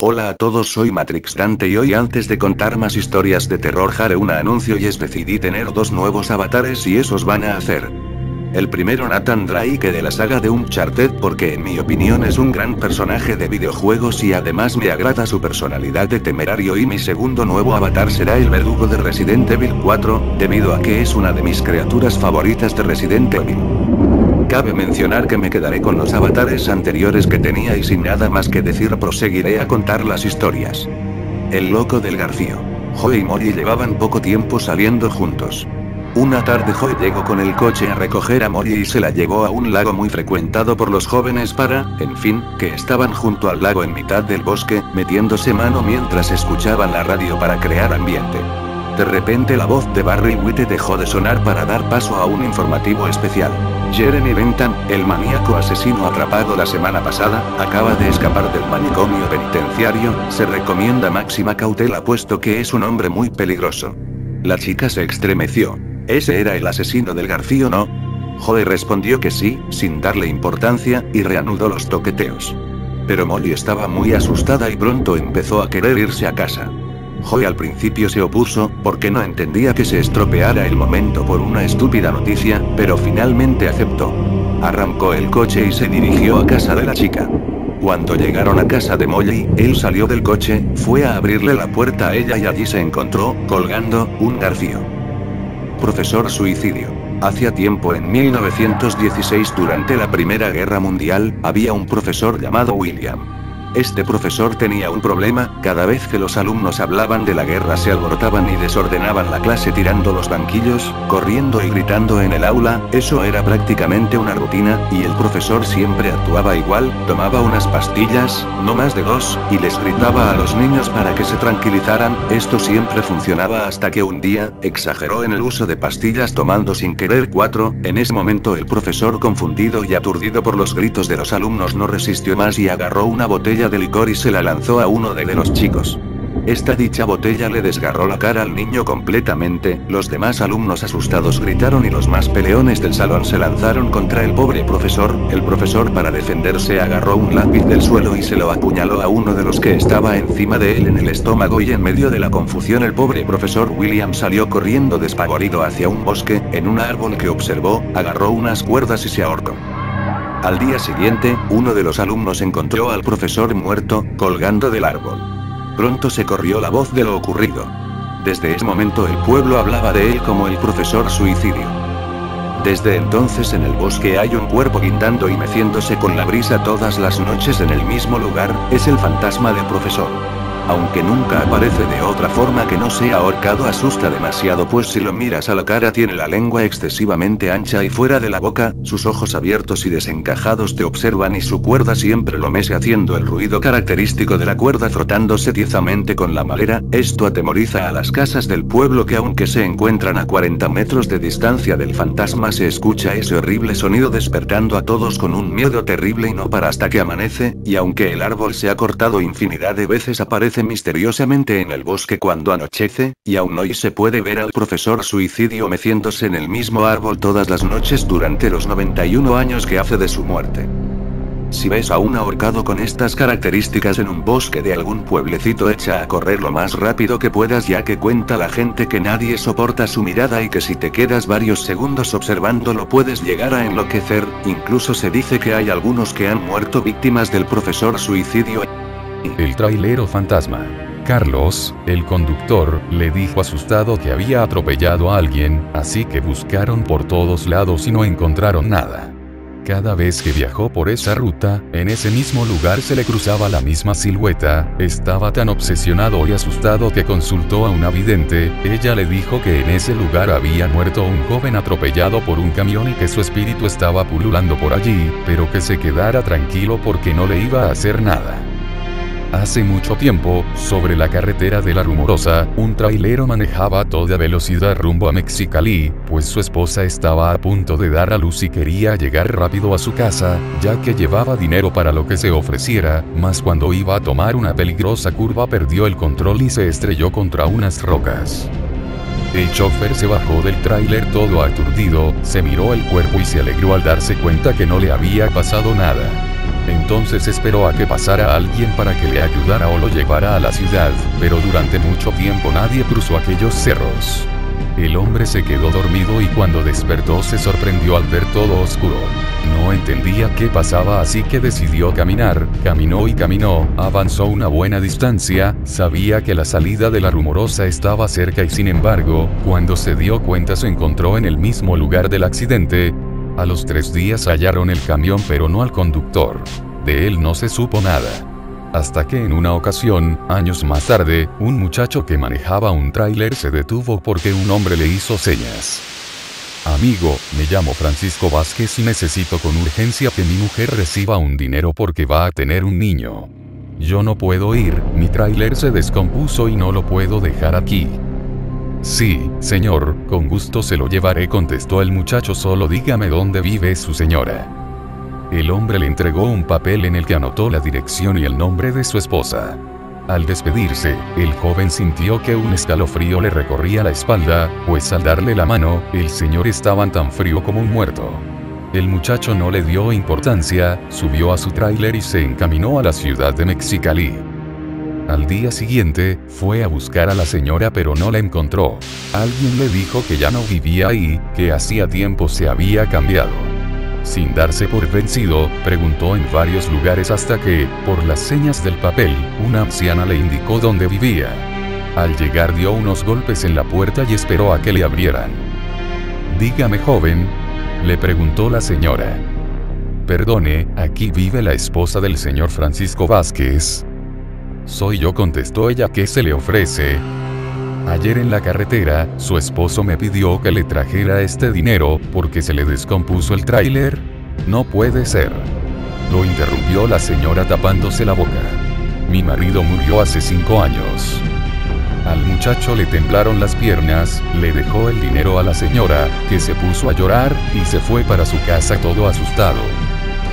Hola a todos, soy Matrix Dante y hoy, antes de contar más historias de terror, haré un anuncio y decidí tener dos nuevos avatares y esos van a hacer. El primero, Nathan Drake de la saga de Uncharted, porque en mi opinión es un gran personaje de videojuegos y además me agrada su personalidad de temerario, y mi segundo nuevo avatar será el verdugo de Resident Evil 4, debido a que es una de mis criaturas favoritas de Resident Evil. Cabe mencionar que me quedaré con los avatares anteriores que tenía y sin nada más que decir proseguiré a contar las historias. El loco del Garfio. Joe y Molly llevaban poco tiempo saliendo juntos. Una tarde Joe llegó con el coche a recoger a Molly y se la llevó a un lago muy frecuentado por los jóvenes en fin, que estaban junto al lago en mitad del bosque, metiéndose mano mientras escuchaban la radio para crear ambiente. De repente la voz de Barry White dejó de sonar para dar paso a un informativo especial. Jeremy Bentham, el maníaco asesino atrapado la semana pasada, acaba de escapar del manicomio penitenciario, se recomienda máxima cautela puesto que es un hombre muy peligroso. La chica se estremeció. ¿Ese era el asesino del Garfio, no? Joe respondió que sí, sin darle importancia, y reanudó los toqueteos. Pero Molly estaba muy asustada y pronto empezó a querer irse a casa. Joe al principio se opuso, porque no entendía que se estropeara el momento por una estúpida noticia, pero finalmente aceptó. Arrancó el coche y se dirigió a casa de la chica. Cuando llegaron a casa de Molly, él salió del coche, fue a abrirle la puerta a ella y allí se encontró, colgando, un Garfio. Profesor suicidio. Hacía tiempo, en 1916, durante la Primera Guerra Mundial, había un profesor llamado William. Este profesor tenía un problema: cada vez que los alumnos hablaban de la guerra se alborotaban y desordenaban la clase tirando los banquillos, corriendo y gritando en el aula. Eso era prácticamente una rutina, y el profesor siempre actuaba igual, tomaba unas pastillas, no más de 2, y les gritaba a los niños para que se tranquilizaran. Esto siempre funcionaba hasta que un día, exageró en el uso de pastillas tomando sin querer 4, en ese momento el profesor, confundido y aturdido por los gritos de los alumnos, no resistió más y agarró una botella de licor y se la lanzó a uno de los chicos. Esta dicha botella le desgarró la cara al niño completamente, los demás alumnos asustados gritaron y los más peleones del salón se lanzaron contra el pobre profesor. El profesor, para defenderse, agarró un lápiz del suelo y se lo apuñaló a uno de los que estaba encima de él en el estómago, y en medio de la confusión el pobre profesor William salió corriendo despavorido hacia un bosque. En un árbol que observó, agarró unas cuerdas y se ahorcó. Al día siguiente, uno de los alumnos encontró al profesor muerto, colgando del árbol. Pronto se corrió la voz de lo ocurrido. Desde ese momento el pueblo hablaba de él como el profesor suicidio. Desde entonces en el bosque hay un cuerpo guindando y meciéndose con la brisa todas las noches en el mismo lugar. Es el fantasma del profesor. Aunque nunca aparece de otra forma que no sea ahorcado, asusta demasiado, pues si lo miras a la cara tiene la lengua excesivamente ancha y fuera de la boca, sus ojos abiertos y desencajados te observan y su cuerda siempre lo mece haciendo el ruido característico de la cuerda frotándose tiesamente con la madera. Esto atemoriza a las casas del pueblo, que aunque se encuentran a 40 metros de distancia del fantasma se escucha ese horrible sonido despertando a todos con un miedo terrible, y no para hasta que amanece, y aunque el árbol se ha cortado infinidad de veces aparece misteriosamente en el bosque cuando anochece, y aún hoy se puede ver al profesor suicidio meciéndose en el mismo árbol todas las noches durante los 91 años que hace de su muerte. Si ves a un ahorcado con estas características en un bosque de algún pueblecito, echa a correr lo más rápido que puedas, ya que cuenta la gente que nadie soporta su mirada y que si te quedas varios segundos observándolo puedes llegar a enloquecer. Incluso se dice que hay algunos que han muerto víctimas del profesor suicidio. El trailero fantasma. Carlos, el conductor, le dijo asustado que había atropellado a alguien, así que buscaron por todos lados y no encontraron nada. Cada vez que viajó por esa ruta, en ese mismo lugar se le cruzaba la misma silueta. Estaba tan obsesionado y asustado que consultó a una vidente. Ella le dijo que en ese lugar había muerto un joven atropellado por un camión y que su espíritu estaba pululando por allí, pero que se quedara tranquilo porque no le iba a hacer nada. Hace mucho tiempo, sobre la carretera de La Rumorosa, un trailero manejaba a toda velocidad rumbo a Mexicali, pues su esposa estaba a punto de dar a luz y quería llegar rápido a su casa, ya que llevaba dinero para lo que se ofreciera, mas cuando iba a tomar una peligrosa curva perdió el control y se estrelló contra unas rocas. El chofer se bajó del tráiler todo aturdido, se miró el cuerpo y se alegró al darse cuenta que no le había pasado nada. Entonces esperó a que pasara alguien para que le ayudara o lo llevara a la ciudad, pero durante mucho tiempo nadie cruzó aquellos cerros. El hombre se quedó dormido y cuando despertó se sorprendió al ver todo oscuro. No entendía qué pasaba, así que decidió caminar. Caminó y caminó, avanzó una buena distancia, sabía que la salida de La Rumorosa estaba cerca y sin embargo, cuando se dio cuenta se encontró en el mismo lugar del accidente. A los 3 días hallaron el camión pero no al conductor. De él no se supo nada. Hasta que en una ocasión, años más tarde, un muchacho que manejaba un tráiler se detuvo porque un hombre le hizo señas. Amigo, me llamo Francisco Vázquez y necesito con urgencia que mi mujer reciba un dinero porque va a tener un niño. Yo no puedo ir, mi tráiler se descompuso y no lo puedo dejar aquí. Sí, señor, con gusto se lo llevaré, contestó el muchacho, solo dígame dónde vive su señora. El hombre le entregó un papel en el que anotó la dirección y el nombre de su esposa. Al despedirse, el joven sintió que un escalofrío le recorría la espalda, pues al darle la mano, el señor estaba tan frío como un muerto. El muchacho no le dio importancia, subió a su tráiler y se encaminó a la ciudad de Mexicali. Al día siguiente, fue a buscar a la señora pero no la encontró. Alguien le dijo que ya no vivía ahí, que hacía tiempo se había cambiado. Sin darse por vencido, preguntó en varios lugares hasta que, por las señas del papel, una anciana le indicó dónde vivía. Al llegar dio unos golpes en la puerta y esperó a que le abrieran. Dígame, joven, le preguntó la señora. Perdone, ¿aquí vive la esposa del señor Francisco Vázquez? Soy yo, contestó ella. ¿Qué se le ofrece? Ayer en la carretera, su esposo me pidió que le trajera este dinero, porque se le descompuso el tráiler. No puede ser. Lo interrumpió la señora tapándose la boca. Mi marido murió hace 5 años. Al muchacho le temblaron las piernas, le dejó el dinero a la señora, que se puso a llorar, y se fue para su casa todo asustado.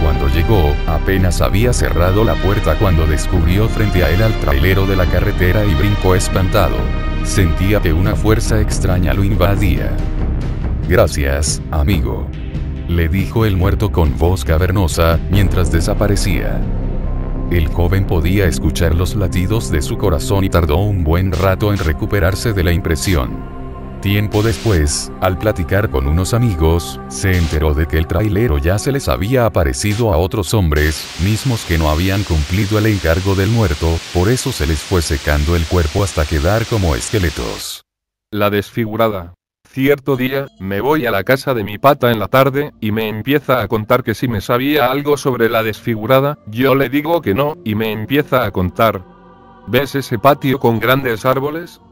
Cuando llegó, apenas había cerrado la puerta cuando descubrió frente a él al trailero de la carretera y brincó espantado. Sentía que una fuerza extraña lo invadía. Gracias, amigo, le dijo el muerto con voz cavernosa, mientras desaparecía. El joven podía escuchar los latidos de su corazón y tardó un buen rato en recuperarse de la impresión. Tiempo después, al platicar con unos amigos, se enteró de que el trailero ya se les había aparecido a otros hombres, mismos que no habían cumplido el encargo del muerto, por eso se les fue secando el cuerpo hasta quedar como esqueletos. La desfigurada. Cierto día, me voy a la casa de mi pata en la tarde, y me empieza a contar que si me sabía algo sobre la desfigurada. Yo le digo que no, y me empieza a contar. ¿Ves ese patio con grandes árboles?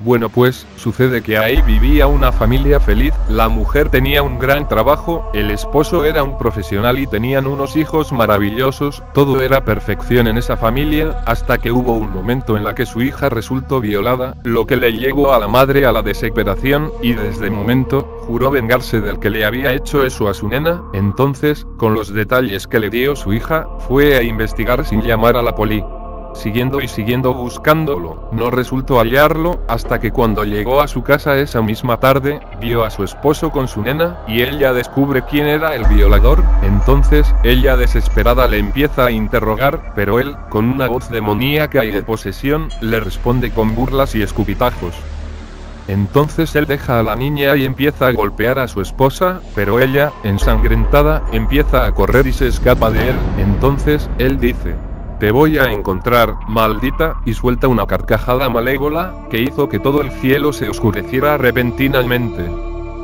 Bueno, pues, sucede que ahí vivía una familia feliz, la mujer tenía un gran trabajo, el esposo era un profesional y tenían unos hijos maravillosos, todo era perfección en esa familia, hasta que hubo un momento en la que su hija resultó violada, lo que le llevó a la madre a la desesperación, y desde el momento, juró vengarse del que le había hecho eso a su nena. Entonces, con los detalles que le dio su hija, fue a investigar sin llamar a la poli. siguiendo buscándolo. No resultó hallarlo, hasta que cuando llegó a su casa esa misma tarde, vio a su esposo con su nena, y ella descubre quién era el violador. Entonces, ella desesperada le empieza a interrogar, pero él, con una voz demoníaca y de posesión, le responde con burlas y escupitajos. Entonces él deja a la niña y empieza a golpear a su esposa, pero ella, ensangrentada, empieza a correr y se escapa de él. Entonces, él dice: "Te voy a encontrar, maldita", y suelta una carcajada malévola, que hizo que todo el cielo se oscureciera repentinamente.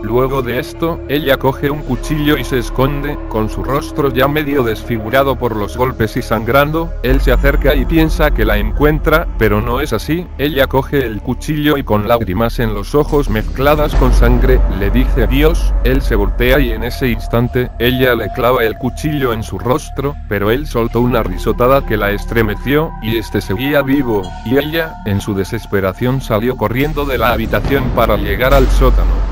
Luego de esto, ella coge un cuchillo y se esconde, con su rostro ya medio desfigurado por los golpes y sangrando. Él se acerca y piensa que la encuentra, pero no es así. Ella coge el cuchillo y con lágrimas en los ojos mezcladas con sangre, le dice adiós. Él se voltea y en ese instante, ella le clava el cuchillo en su rostro, pero él soltó una risotada que la estremeció, y este seguía vivo, y ella, en su desesperación salió corriendo de la habitación para llegar al sótano.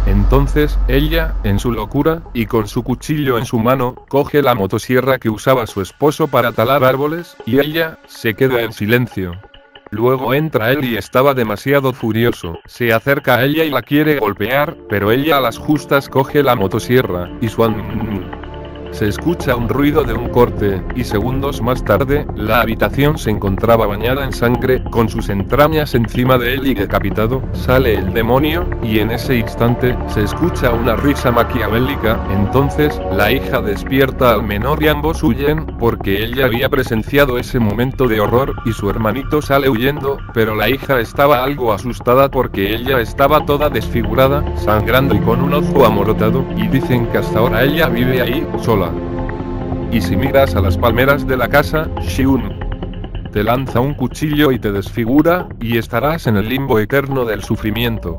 Entonces, ella, en su locura, y con su cuchillo en su mano, coge la motosierra que usaba su esposo para talar árboles, y ella, se queda en silencio. Luego entra él y estaba demasiado furioso, se acerca a ella y la quiere golpear, pero ella a las justas coge la motosierra, y se escucha un ruido de un corte, y segundos más tarde, la habitación se encontraba bañada en sangre, con sus entrañas encima de él y decapitado. Sale el demonio, y en ese instante, se escucha una risa maquiavélica. Entonces, la hija despierta al menor y ambos huyen, porque ella había presenciado ese momento de horror, y su hermanito sale huyendo, pero la hija estaba algo asustada porque ella estaba toda desfigurada, sangrando y con un ojo amorotado, y dicen que hasta ahora ella vive ahí, sola. Y si miras a las palmeras de la casa, Shiun te lanza un cuchillo y te desfigura, y estarás en el limbo eterno del sufrimiento.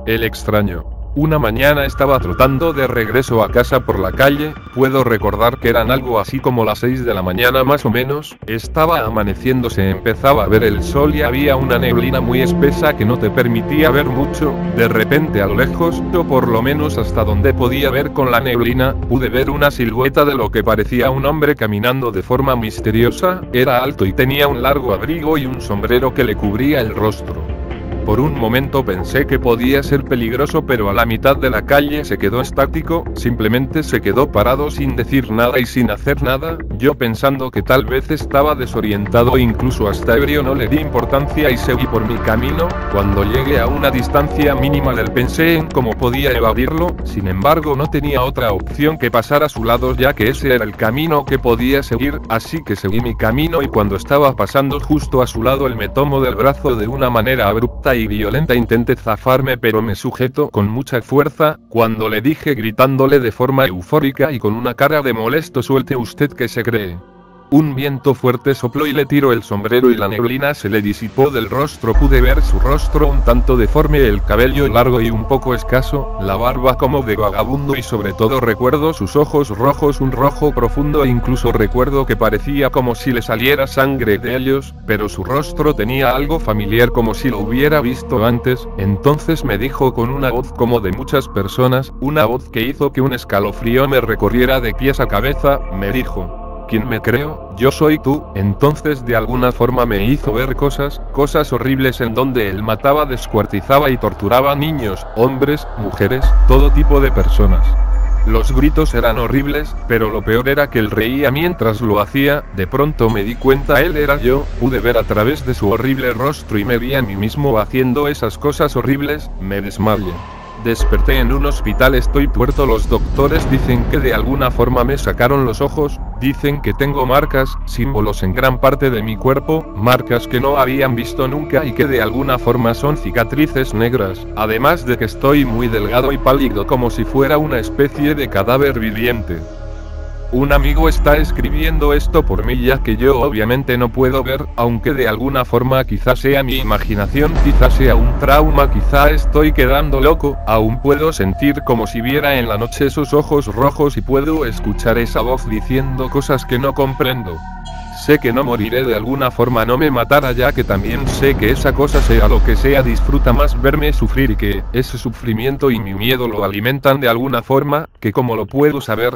El extraño. Una mañana estaba trotando de regreso a casa por la calle, puedo recordar que eran algo así como las 6 de la mañana más o menos, estaba amaneciendo, se empezaba a ver el sol y había una neblina muy espesa que no te permitía ver mucho. De repente a lo lejos, o por lo menos hasta donde podía ver con la neblina, pude ver una silueta de lo que parecía un hombre caminando de forma misteriosa, era alto y tenía un largo abrigo y un sombrero que le cubría el rostro. Por un momento pensé que podía ser peligroso, pero a la mitad de la calle se quedó estático, simplemente se quedó parado sin decir nada y sin hacer nada. Yo pensando que tal vez estaba desorientado e incluso hasta ebrio no le di importancia y seguí por mi camino. Cuando llegué a una distancia mínima del pensé en cómo podía evadirlo, sin embargo no tenía otra opción que pasar a su lado ya que ese era el camino que podía seguir, así que seguí mi camino y cuando estaba pasando justo a su lado él me tomó del brazo de una manera abrupta y violenta. Intenté zafarme pero me sujetó con mucha fuerza, cuando le dije gritándole de forma eufórica y con una cara de molesto: "Suelte usted, que se cree". Un viento fuerte sopló y le tiró el sombrero y la neblina se le disipó del rostro. Pude ver su rostro un tanto deforme, el cabello largo y un poco escaso, la barba como de vagabundo y sobre todo recuerdo sus ojos rojos, un rojo profundo, e incluso recuerdo que parecía como si le saliera sangre de ellos, pero su rostro tenía algo familiar como si lo hubiera visto antes. Entonces me dijo con una voz como de muchas personas, una voz que hizo que un escalofrío me recorriera de pies a cabeza, me dijo: "¿Quién me creo? Yo soy tú". Entonces de alguna forma me hizo ver cosas horribles en donde él mataba, descuartizaba y torturaba niños, hombres, mujeres, todo tipo de personas. Los gritos eran horribles, pero lo peor era que él reía mientras lo hacía. De pronto me di cuenta, él era yo, pude ver a través de su horrible rostro y me vi a mí mismo haciendo esas cosas horribles. Me desmayé. Desperté en un hospital, estoy tuerto. Los doctores dicen que de alguna forma me sacaron los ojos, dicen que tengo marcas, símbolos en gran parte de mi cuerpo, marcas que no habían visto nunca y que de alguna forma son cicatrices negras, además de que estoy muy delgado y pálido como si fuera una especie de cadáver viviente. Un amigo está escribiendo esto por mí ya que yo obviamente no puedo ver, aunque de alguna forma quizás sea mi imaginación, quizás sea un trauma, quizá estoy quedando loco. Aún puedo sentir como si viera en la noche esos ojos rojos y puedo escuchar esa voz diciendo cosas que no comprendo. Sé que no moriré de alguna forma, no me matará ya que también sé que esa cosa, sea lo que sea, disfruta más verme sufrir y que ese sufrimiento y mi miedo lo alimentan de alguna forma, que como lo puedo saber,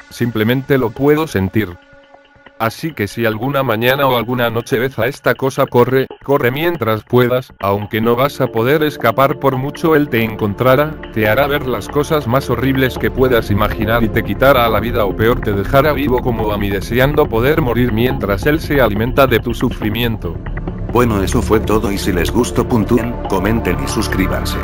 simplemente lo puedo sentir. así que si alguna mañana o alguna noche ves a esta cosa, corre mientras puedas, aunque no vas a poder escapar por mucho él te encontrara, te hará ver las cosas más horribles que puedas imaginar y te quitará la vida o peor te dejará vivo como a mí deseando poder morir mientras él se alimenta de tu sufrimiento. Bueno, eso fue todo y si les gustó puntúen, comenten y suscríbanse.